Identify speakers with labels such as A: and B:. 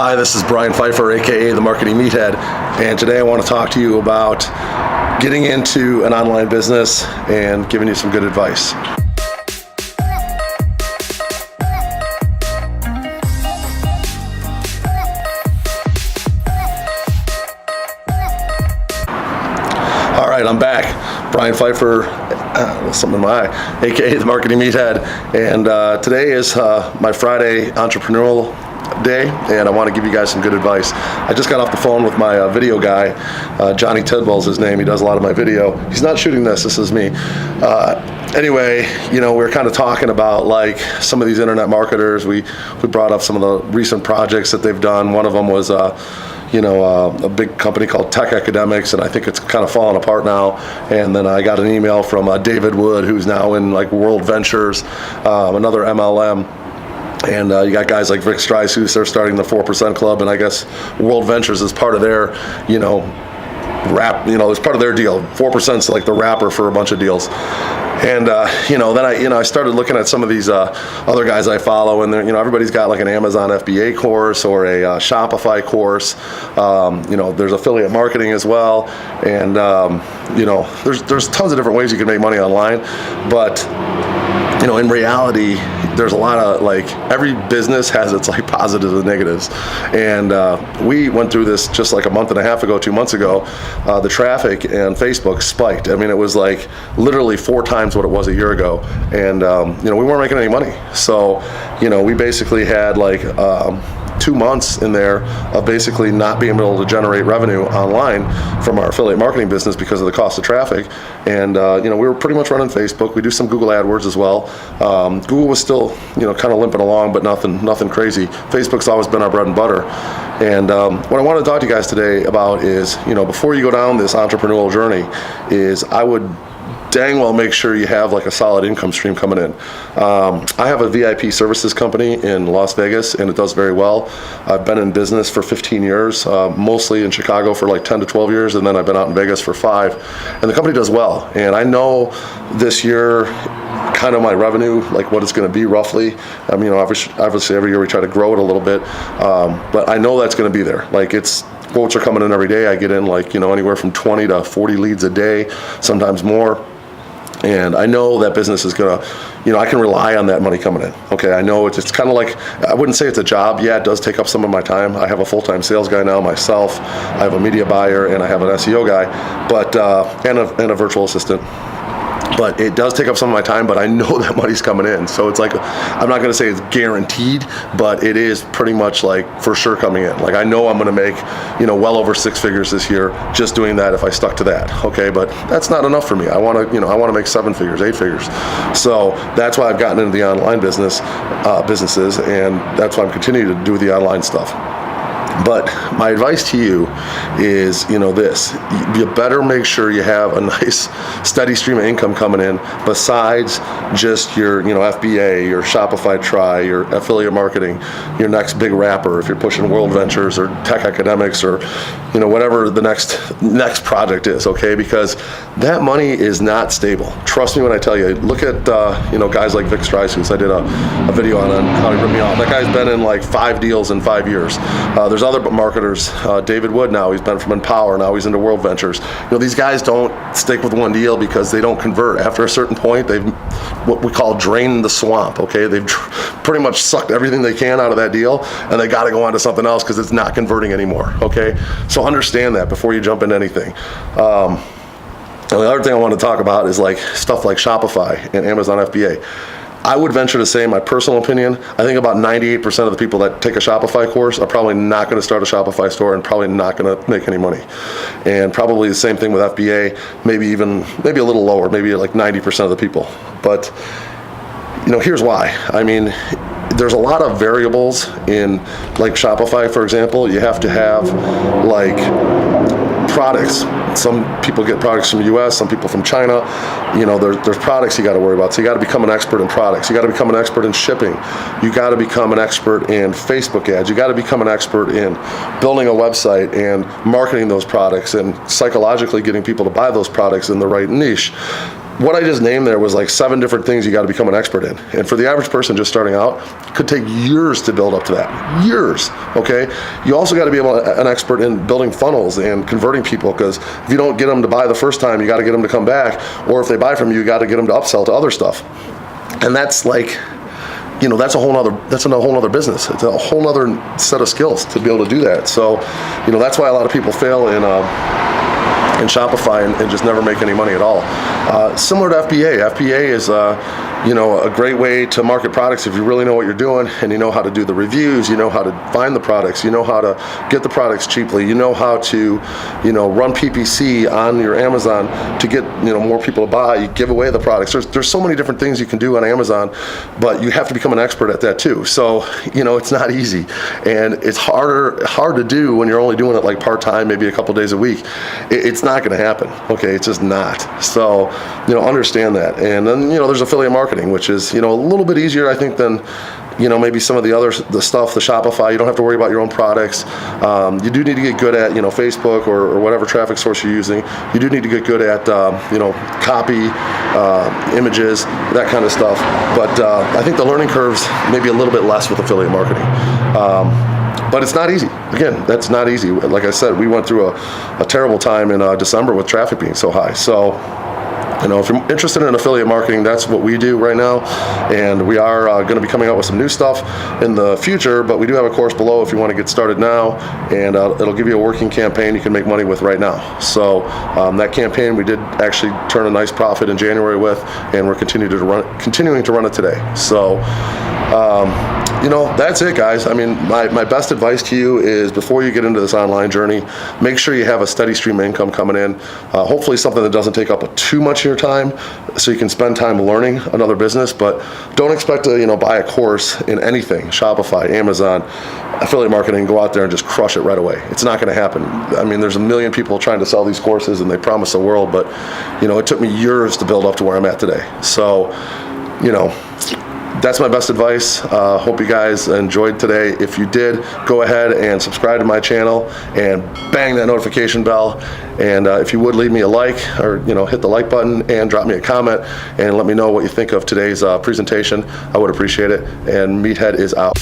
A: Hi, this is Brian Pfeiffer, aka the Marketing Meathead, and today I want to talk to you about getting into an online business and giving you some good advice. All right, I'm back. Brian Pfeiffer, something in my eye, aka the Marketing Meathead, and today is my Friday entrepreneurial day, and I want to give you guys some good advice. I just got off the phone with my video guy, Johnny Tidwell's his name. He does a lot of my video. He's not shooting this is me. Anyway, we were kind of talking about like some of these internet marketers. We brought up some of the recent projects that they've done. One of them was a big company called Tech Academics, and I think it's kind of falling apart now. And then I got an email from David Wood, who's now in like World Ventures, another MLM. And you got guys like Vic Strysus, they're starting the 4% Club, and I guess World Ventures is part of their, it's part of their deal. 4% is like the wrapper for a bunch of deals. And then I started looking at some of these other guys I follow, and everybody's got like an Amazon FBA course or a Shopify course. There's affiliate marketing as well, and there's tons of different ways you can make money online, but in reality, there's a lot of every business has its positives and negatives. And we went through this just like a month and a half ago, 2 months ago. The traffic and Facebook spiked. I mean, it was like literally 4 times what it was a year ago. And, we weren't making any money. So, we basically had 2 months in there of basically not being able to generate revenue online from our affiliate marketing business because of the cost of traffic. And we were pretty much running Facebook. We do some Google AdWords as well. Google was still kind of limping along, but nothing crazy. Facebook's always been our bread and butter. And what I want to talk to you guys today about is before you go down this entrepreneurial journey, is I would dang well make sure you have a solid income stream coming in. I have a VIP services company in Las Vegas, and it does very well. I've been in business for 15 years, mostly in Chicago for 10 to 12 years, and then I've been out in Vegas for 5. And the company does well. And I know this year kind of my revenue, what it's going to be roughly. Obviously every year we try to grow it a little bit, but I know that's going to be there. Quotes are coming in every day. I get in anywhere from 20 to 40 leads a day, sometimes more. And I know that business is gonna, I can rely on that money coming in. Okay, I know it's kind of I wouldn't say it's a job. Yeah, it does take up some of my time. I have a full-time sales guy now myself. I have a media buyer, and I have an SEO guy, but and a virtual assistant. But it does take up some of my time, but I know that money's coming in. So it's I'm not going to say it's guaranteed, but it is pretty much for sure coming in. I know I'm going to make, well over 6 figures this year just doing that if I stuck to that. Okay, but that's not enough for me. I want to make 7 figures, 8 figures. So that's why I've gotten into the online businesses, and that's why I'm continuing to do the online stuff. But my advice to you is, this, you better make sure you have a nice steady stream of income coming in besides just your, FBA, your Shopify try, your affiliate marketing, your next big wrapper, if you're pushing World Ventures or Tech Academics or, whatever the next project is, okay? Because that money is not stable. Trust me when I tell you. Look at, guys like Vic Strysus. I did a video on how he ripped me off. That guy's been in 5 deals in 5 years. There's other marketers, David Wood now, he's been from Empower, now he's into World Ventures. These guys don't stick with one deal because they don't convert. After a certain point, they've what we call drained the swamp, okay? They've pretty much sucked everything they can out of that deal, and they got to go on to something else because it's not converting anymore, okay? So understand that before you jump into anything. And the other thing I want to talk about is stuff like Shopify and Amazon FBA. I would venture to say, in my personal opinion, I think about 98% of the people that take a Shopify course are probably not going to start a Shopify store and probably not going to make any money. And probably the same thing with FBA, maybe a little lower, maybe 90% of the people. But, here's why. I mean, there's a lot of variables in Shopify, for example. You have to have products. Some people get products from the US, some people from China. There's products you got to worry about. So you got to become an expert in products. You got to become an expert in shipping. You got to become an expert in Facebook ads. You got to become an expert in building a website and marketing those products and psychologically getting people to buy those products in the right niche. what I just named there was like 7 different things you got to become an expert in. And for the average person just starting out, it could take years to build up to that. Years, okay? You also got to be an expert in building funnels and converting people, because if you don't get them to buy the first time, you got to get them to come back. Or if they buy from you, you got to get them to upsell to other stuff. And that's like, you know, that's a whole other business. It's a whole other set of skills to be able to do that. So, you know, that's why a lot of people fail in Shopify and just never make any money at all. Similar to FBA. FBA is you know, a great way to market products if you really know what you're doing and you know how to do the reviews, you know how to find the products, you know how to get the products cheaply, you know how to, you know, run PPC on your Amazon to get, you know, more people to buy. You give away the products. There's so many different things you can do on Amazon, but you have to become an expert at that too. So, you know, it's not easy, and it's hard to do when you're only doing it like part-time, maybe a couple days a week. It's not going to happen. Okay, it's just not. So, you know, understand that. And then, you know, there's affiliate marketing, which is, you know, a little bit easier, I think, than, you know, maybe some of the stuff, the Shopify. You don't have to worry about your own products. You do need to get good at, you know, Facebook or whatever traffic source you're using. You do need to get good at, you know, copy, images, that kind of stuff. But I think the learning curve's maybe a little bit less with affiliate marketing. But it's not easy. Again, that's not easy. Like I said, we went through a terrible time in December with traffic being so high. So, you know, if you're interested in affiliate marketing, that's what we do right now. And we are going to be coming out with some new stuff in the future, but we do have a course below if you want to get started now, and it'll give you a working campaign you can make money with right now. So that campaign we did actually turn a nice profit in January with, and we're continuing to run it today. So, you know, that's it, guys. I mean, my best advice to you is, before you get into this online journey, make sure you have a steady stream of income coming in. Hopefully something that doesn't take up too much of your time, so you can spend time learning another business. But don't expect to, you know, buy a course in anything, Shopify, Amazon, affiliate marketing, go out there and just crush it right away. It's not going to happen. I mean, there's a million people trying to sell these courses, and they promise the world, but, you know, it took me years to build up to where I'm at today. So, you know, that's my best advice. Hope you guys enjoyed today. If you did, go ahead and subscribe to my channel and bang that notification bell. And if you would, leave me a like, or, you know, hit the like button and drop me a comment and let me know what you think of today's presentation. I would appreciate it. And Meathead is out.